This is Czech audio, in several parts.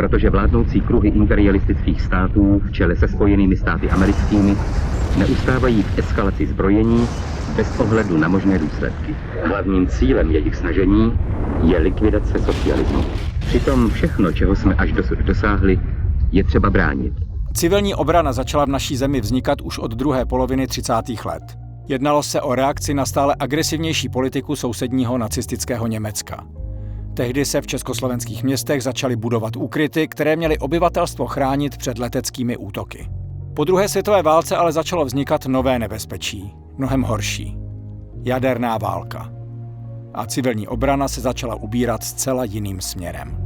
protože vládnoucí kruhy imperialistických států v čele se Spojenými státy americkými neustávají v eskalaci zbrojení bez ohledu na možné důsledky. Hlavním cílem jejich snažení je likvidace socialismu. Přitom všechno, čeho jsme až dosud dosáhli, je třeba bránit. Civilní obrana začala v naší zemi vznikat už od druhé poloviny 30. let. Jednalo se o reakci na stále agresivnější politiku sousedního nacistického Německa. Tehdy se v československých městech začaly budovat úkryty, které měly obyvatelstvo chránit před leteckými útoky. Po druhé světové válce ale začalo vznikat nové nebezpečí, mnohem horší. Jaderná válka. A civilní obrana se začala ubírat zcela jiným směrem.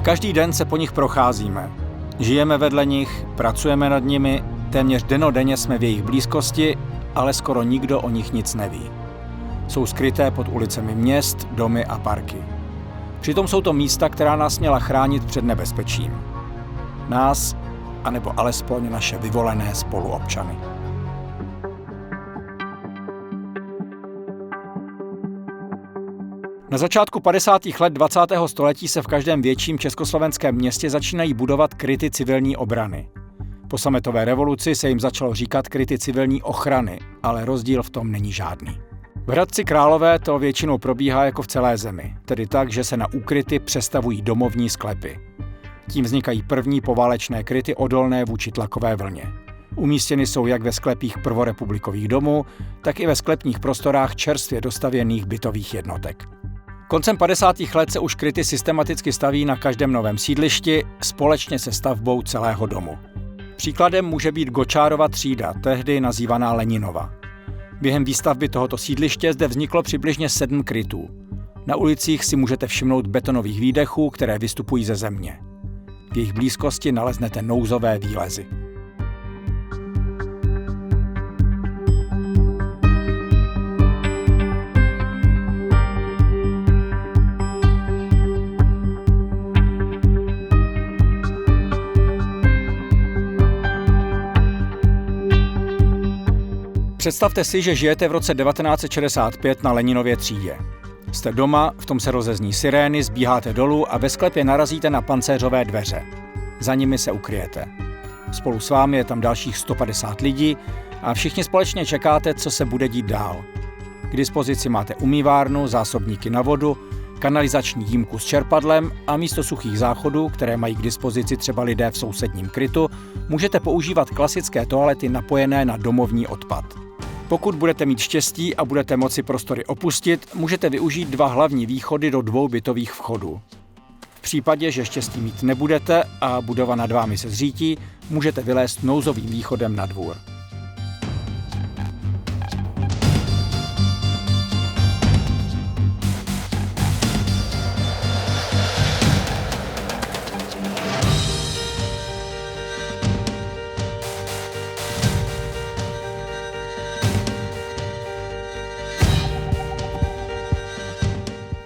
Každý den se po nich procházíme. Žijeme vedle nich, pracujeme nad nimi, téměř dennodenně jsme v jejich blízkosti, ale skoro nikdo o nich nic neví. Jsou skryté pod ulicemi měst, domy a parky. Přitom jsou to místa, která nás měla chránit před nebezpečím. Nás, anebo alespoň naše vyvolené spoluobčany. Na začátku 50. let 20. století se v každém větším československém městě začínají budovat kryty civilní obrany. Po sametové revoluci se jim začalo říkat kryty civilní ochrany, ale rozdíl v tom není žádný. V Hradci Králové to většinou probíhá jako v celé zemi, tedy tak, že se na úkryty přestavují domovní sklepy. Tím vznikají první poválečné kryty odolné vůči tlakové vlně. Umístěny jsou jak ve sklepích prvorepublikových domů, tak i ve sklepních prostorách čerstvě dostavěných bytových jednotek. Koncem 50. let se už kryty systematicky staví na každém novém sídlišti společně se stavbou celého domu. Příkladem může být Gočárova třída, tehdy nazývaná Leninova. Během výstavby tohoto sídliště zde vzniklo přibližně 7 krytů. Na ulicích si můžete všimnout betonových výdechů, které vystupují ze země. V jejich blízkosti naleznete nouzové výlezy. Představte si, že žijete v roce 1965 na Leninově třídě. Jste doma, v tom se rozezní sirény, zbíháte dolů a ve sklepě narazíte na pancéřové dveře. Za nimi se ukryjete. Spolu s vámi je tam dalších 150 lidí a všichni společně čekáte, co se bude dít dál. K dispozici máte umývárnu, zásobníky na vodu, kanalizační jímku s čerpadlem a místo suchých záchodů, které mají k dispozici třeba lidé v sousedním krytu, můžete používat klasické toalety napojené na domovní odpad. Pokud budete mít štěstí a budete moci prostory opustit, můžete využít 2 hlavní východy do 2 bytových vchodů. V případě, že štěstí mít nebudete a budova nad vámi se zřítí, můžete vylézt nouzovým východem na dvůr.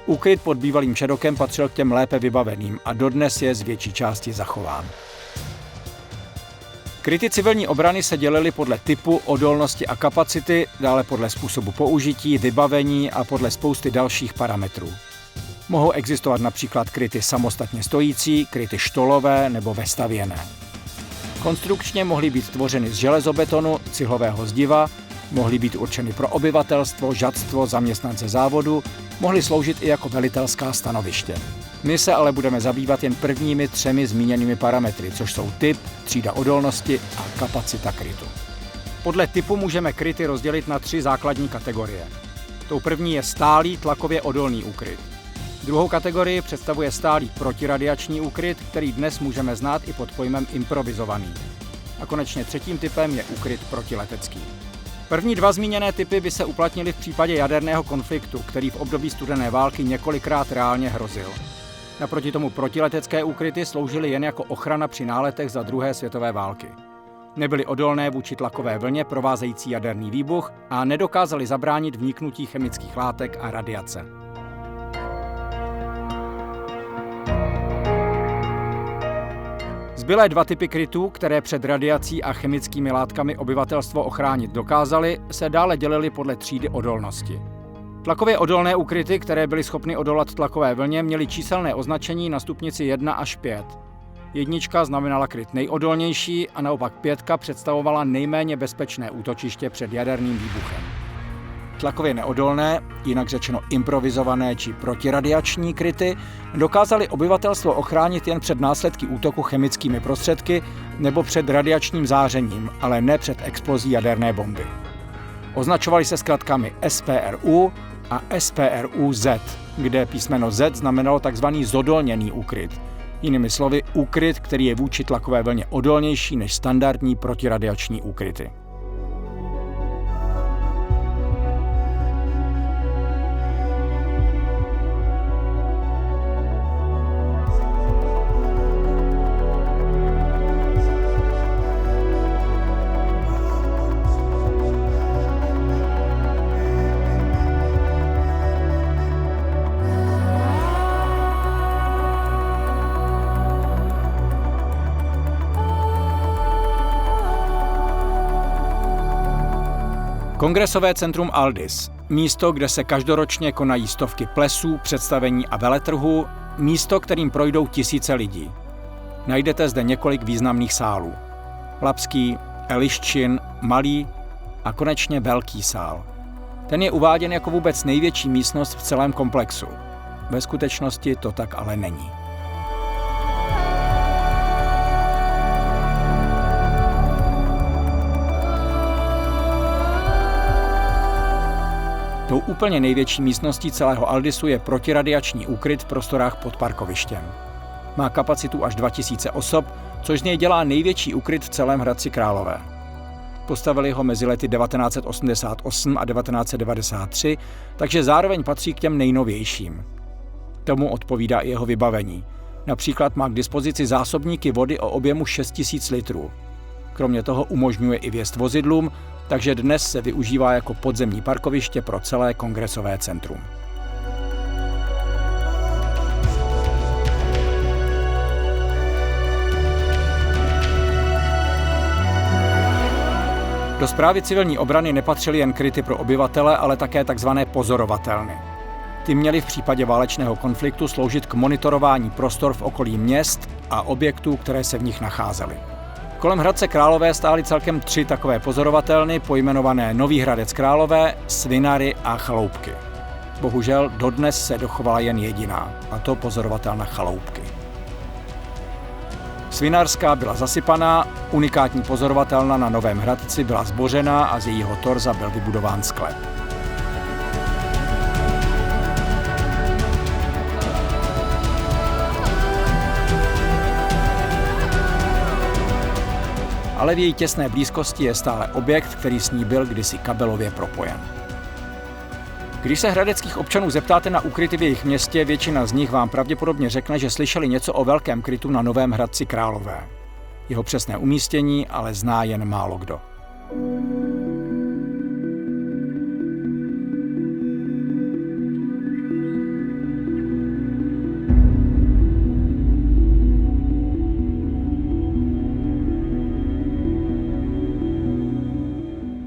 Úkryt pod bývalým Šedokem patřil k těm lépe vybaveným a dodnes je z větší části zachován. Kryty civilní obrany se dělily podle typu, odolnosti a kapacity, dále podle způsobu použití, vybavení a podle spousty dalších parametrů. Mohou existovat například kryty samostatně stojící, kryty štolové nebo vestavěné. Konstrukčně mohly být tvořeny z železobetonu, cihlového zdiva, mohly být určeny pro obyvatelstvo, žadstvo, zaměstnance závodu, mohly sloužit i jako velitelská stanoviště. My se ale budeme zabývat jen prvními 3 zmíněnými parametry, což jsou typ, třída odolnosti a kapacita krytu. Podle typu můžeme kryty rozdělit na 3 základní kategorie. Tou první je stálý tlakově odolný úkryt. Druhou kategorii představuje stálý protiradiační úkryt, který dnes můžeme znát i pod pojmem improvizovaný. A konečně třetím typem je úkryt protiletecký. První 2 zmíněné typy by se uplatnily v případě jaderného konfliktu, který v období studené války několikrát reálně hrozil. Naproti tomu protiletecké úkryty sloužily jen jako ochrana při náletech za druhé světové války. Nebyly odolné vůči tlakové vlně provázející jaderný výbuch a nedokázali zabránit vniknutí chemických látek a radiace. Zbylé dva typy krytů, které před radiací a chemickými látkami obyvatelstvo ochránit dokázaly, se dále dělily podle třídy odolnosti. Tlakově odolné úkryty, které byly schopny odolat tlakové vlně, měly číselné označení na stupnici 1 až 5. Jednička znamenala kryt nejodolnější a naopak 5 představovala nejméně bezpečné útočiště před jaderným výbuchem. Tlakově neodolné, jinak řečeno improvizované či protiradiační kryty, dokázaly obyvatelstvo ochránit jen před následky útoku chemickými prostředky nebo před radiačním zářením, ale ne před explozí jaderné bomby. Označovaly se zkratkami SPRU a SPRU-Z, kde písmeno Z znamenalo tzv. Zodolněný úkryt. Jinými slovy, úkryt, který je vůči tlakové vlně odolnější než standardní protiradiační úkryty. Kongresové centrum Aldis, místo, kde se každoročně konají stovky plesů, představení a veletrhů, místo, kterým projdou tisíce lidí. Najdete zde několik významných sálů. Lapský, Eliščin, Malý a konečně Velký sál. Ten je uváděn jako vůbec největší místnost v celém komplexu. Ve skutečnosti to tak ale není. Tou úplně největší místností celého Aldisu je protiradiační úkryt v prostorách pod parkovištěm. Má kapacitu až 2000 osob, což z něj dělá největší úkryt v celém Hradci Králové. Postavili ho mezi lety 1988 a 1993, takže zároveň patří k těm nejnovějším. Tomu odpovídá i jeho vybavení. Například má k dispozici zásobníky vody o objemu 6000 litrů. Kromě toho umožňuje i vjezd vozidlům, takže dnes se využívá jako podzemní parkoviště pro celé kongresové centrum. Do správy civilní obrany nepatřily jen kryty pro obyvatele, ale také tzv. Pozorovatelny. Ty měly v případě válečného konfliktu sloužit k monitorování prostor v okolí měst a objektů, které se v nich nacházely. Kolem Hradce Králové stály celkem 3 takové pozorovatelny, pojmenované Nový Hradec Králové, Svinary a Chaloupky. Bohužel dodnes se dochovala jen jediná, a to pozorovatelna Chaloupky. Svinarská byla zasypaná, unikátní pozorovatelna na Novém Hradci byla zbořená a z jejího torza byl vybudován sklep. Ale v její těsné blízkosti je stále objekt, který s ní byl kdysi kabelově propojen. Když se hradeckých občanů zeptáte na úkryty v jejich městě, většina z nich vám pravděpodobně řekne, že slyšeli něco o velkém krytu na Novém Hradci Králové. Jeho přesné umístění ale zná jen málo kdo.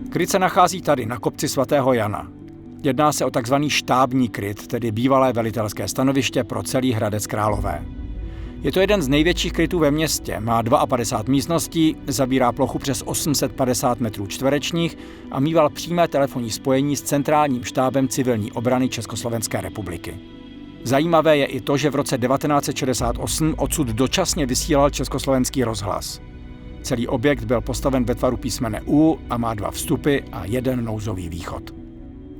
Kryt se nachází tady, na kopci svatého Jana. Jedná se o takzvaný štábní kryt, tedy bývalé velitelské stanoviště pro celý Hradec Králové. Je to jeden z největších krytů ve městě, má 52 místností, zabírá plochu přes 850 metrů čtverečních a mýval přímé telefonní spojení s centrálním štábem civilní obrany Československé republiky. Zajímavé je i to, že v roce 1968 odsud dočasně vysílal Československý rozhlas. Celý objekt byl postaven ve tvaru písmene U a má 2 vstupy a 1 nouzový východ.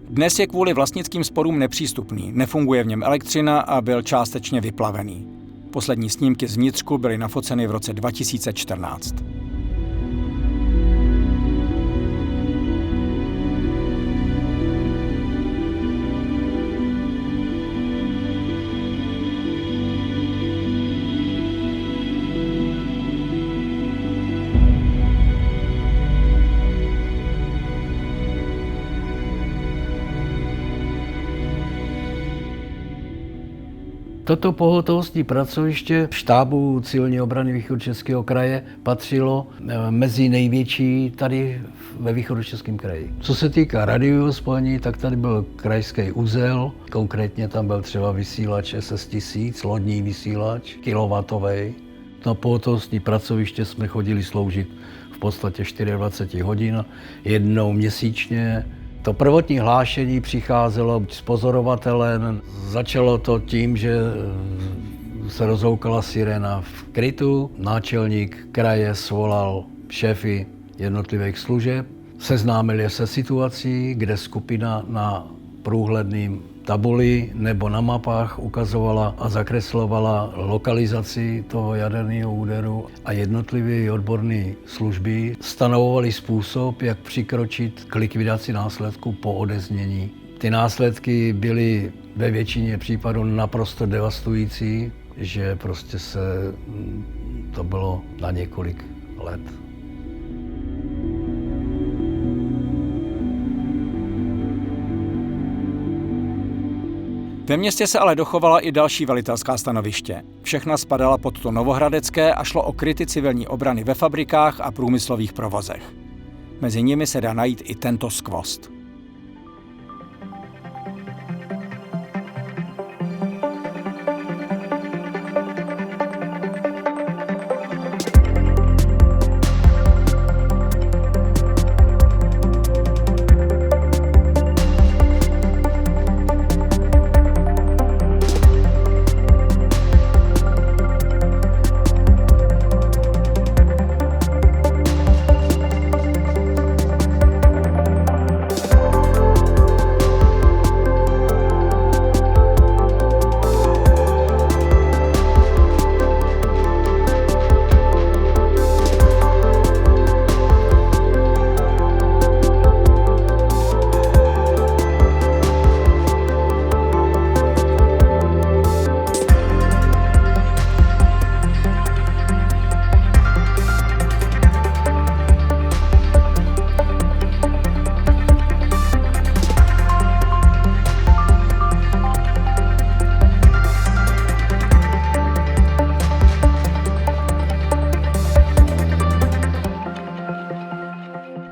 Dnes je kvůli vlastnickým sporům nepřístupný, nefunguje v něm elektřina a byl částečně vyplavený. Poslední snímky z vnitřku byly nafoceny v roce 2014. Toto pohotovostní pracoviště štábu civilní obrany Východočeského kraje patřilo mezi největší tady ve Východočeském kraji. Co se týká radiového spojení, tak tady byl krajský uzel, konkrétně tam byl třeba vysílač SS-1000, lodní vysílač, kilowatovej. Na pohotovostní pracoviště jsme chodili sloužit v podstatě 24 hodin, jednou měsíčně. To prvotní hlášení přicházelo s pozorovatelem. Začalo to tím, že se rozhoukala sirena v krytu. Náčelník kraje svolal šéfy jednotlivých služeb. Seznámil je se situací, kde skupina na průhledným tabuli nebo na mapách ukazovala a zakreslovala lokalizaci toho jaderného úderu a jednotlivé odborné služby stanovovaly způsob, jak přikročit k likvidaci následků po odeznění. Ty následky byly ve většině případů naprosto devastující, že prostě to bylo na několik let. Ve městě se ale dochovala i další velitelská stanoviště. Všechna spadala pod to novohradecké a šlo o kryty civilní obrany ve fabrikách a průmyslových provozech. Mezi nimi se dá najít i tento skvost.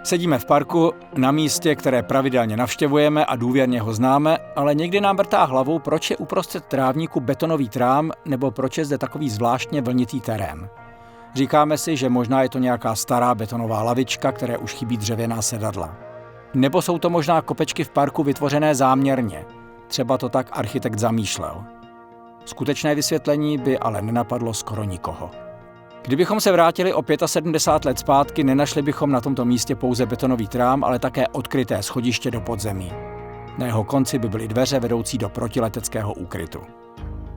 Sedíme v parku, na místě, které pravidelně navštěvujeme a důvěrně ho známe, ale někdy nám vrtá hlavou, proč je uprostřed trávníku betonový trám nebo proč je zde takový zvláštně vlnitý terén. Říkáme si, že možná je to nějaká stará betonová lavička, které už chybí dřevěná sedadla. Nebo jsou to možná kopečky v parku vytvořené záměrně. Třeba to tak architekt zamýšlel. Skutečné vysvětlení by ale nenapadlo skoro nikoho. Kdybychom se vrátili o 75 let zpátky, nenašli bychom na tomto místě pouze betonový trám, ale také odkryté schodiště do podzemí. Na jeho konci by byly dveře vedoucí do protileteckého úkrytu.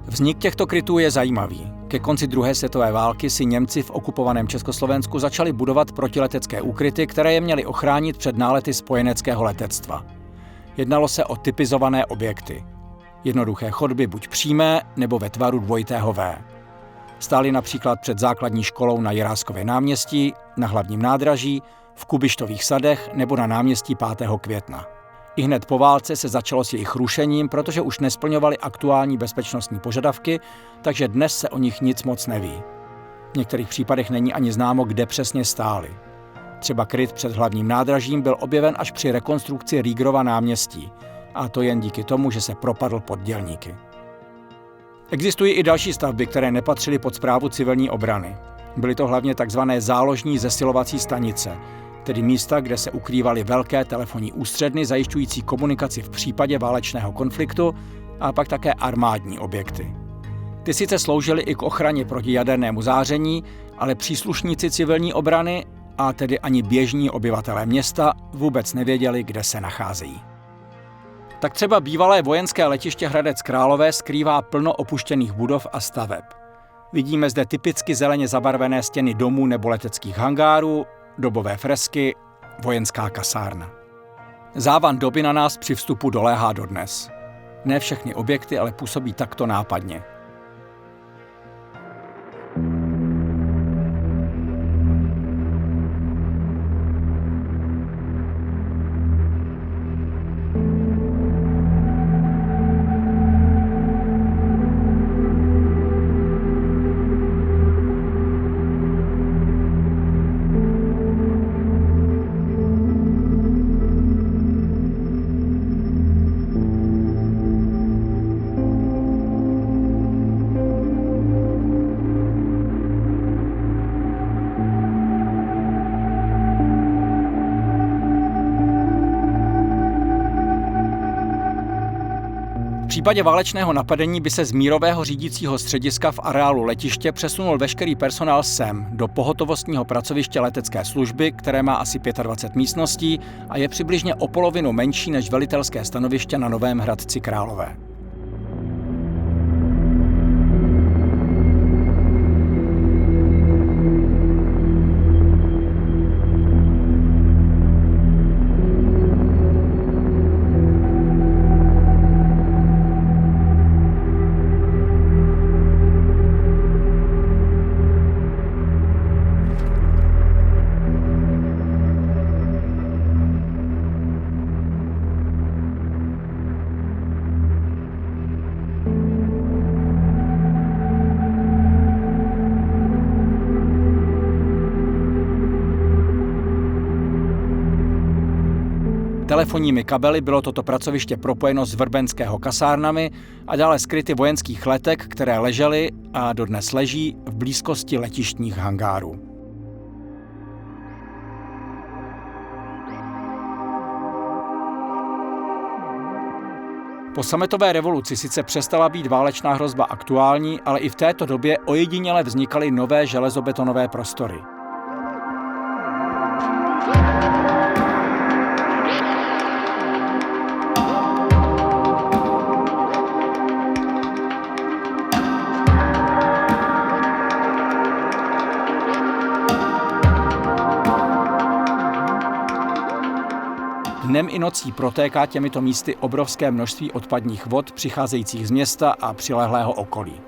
Vznik těchto krytů je zajímavý. Ke konci druhé světové války si Němci v okupovaném Československu začali budovat protiletecké úkryty, které je měly ochránit před nálety spojeneckého letectva. Jednalo se o typizované objekty. Jednoduché chodby buď přímé, nebo ve tvaru dvojitého V. Stály například před základní školou na Jiráskově náměstí, na hlavním nádraží, v Kubištových sadech nebo na náměstí 5. května. Ihned po válce se začalo s jejich rušením, protože už nesplňovaly aktuální bezpečnostní požadavky, takže dnes se o nich nic moc neví. V některých případech není ani známo, kde přesně stály. Třeba kryt před hlavním nádražím byl objeven až při rekonstrukci Rýgrova náměstí, a to jen díky tomu, že se propadl pod dělníky. Existují i další stavby, které nepatřily pod správu civilní obrany. Byly to hlavně tzv. Záložní zesilovací stanice, tedy místa, kde se ukrývaly velké telefonní ústředny zajišťující komunikaci v případě válečného konfliktu a pak také armádní objekty. Ty sice sloužily i k ochraně proti jadernému záření, ale příslušníci civilní obrany, a tedy ani běžní obyvatelé města, vůbec nevěděli, kde se nacházejí. Tak třeba bývalé vojenské letiště Hradec Králové skrývá plno opuštěných budov a staveb. Vidíme zde typicky zeleně zabarvené stěny domů nebo leteckých hangárů, dobové fresky, vojenská kasárna. Závan doby na nás při vstupu doléhá dodnes. Ne všechny objekty ale působí takto nápadně. případě válečného napadení by se z mírového řídícího střediska v areálu letiště přesunul veškerý personál sem, do pohotovostního pracoviště letecké služby, které má asi 25 místností a je přibližně o polovinu menší než velitelské stanoviště na Novém Hradci Králové. Telefonními kabely bylo toto pracoviště propojeno z Vrbenského kasárnami a dále skryty vojenských letek, které ležely a dodnes leží v blízkosti letištních hangárů. Po sametové revoluci sice přestala být válečná hrozba aktuální, ale i v této době ojediněle vznikaly nové železobetonové prostory. Dnem i nocí protéká těmito místy obrovské množství odpadních vod přicházejících z města a přilehlého okolí.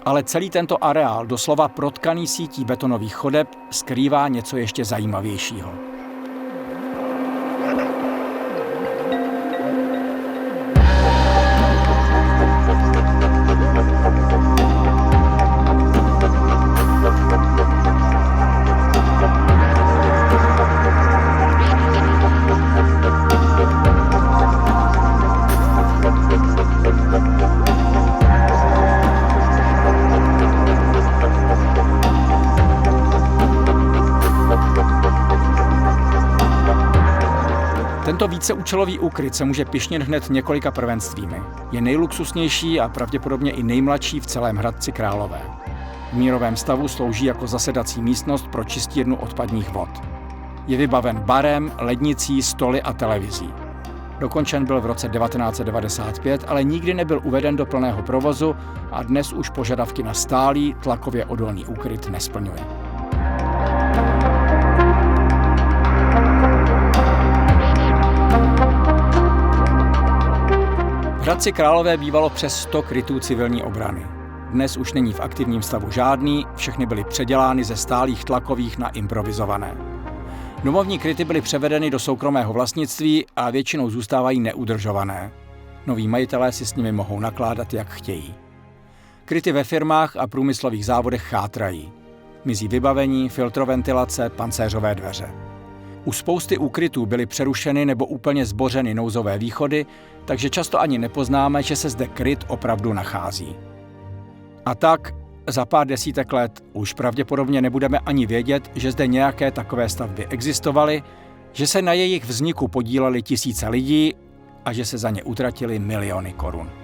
Ale celý tento areál, doslova protkaný sítí betonových chodeb, skrývá něco ještě zajímavějšího. Tento víceúčelový úkryt se může pyšnit hned několika prvenstvími. Je nejluxusnější a pravděpodobně i nejmladší v celém Hradci Králové. V mírovém stavu slouží jako zasedací místnost pro čistírnu odpadních vod. Je vybaven barem, lednicí, stoly a televizí. Dokončen byl v roce 1995, ale nikdy nebyl uveden do plného provozu a dnes už požadavky na stálý, tlakově odolný úkryt nesplňuje. V Hradci Králové bývalo přes 100 krytů civilní obrany. Dnes už není v aktivním stavu žádný, všechny byly předělány ze stálých tlakových na improvizované. Domovní kryty byly převedeny do soukromého vlastnictví a většinou zůstávají neudržované. Noví majitelé si s nimi mohou nakládat, jak chtějí. Kryty ve firmách a průmyslových závodech chátrají. Mizí vybavení, filtroventilace, pancéřové dveře. U spousty úkrytů byly přerušeny nebo úplně zbořeny nouzové východy, takže často ani nepoznáme, že se zde kryt opravdu nachází. A tak za pár desítek let už pravděpodobně nebudeme ani vědět, že zde nějaké takové stavby existovaly, že se na jejich vzniku podíleli tisíce lidí a že se za ně utratily miliony korun.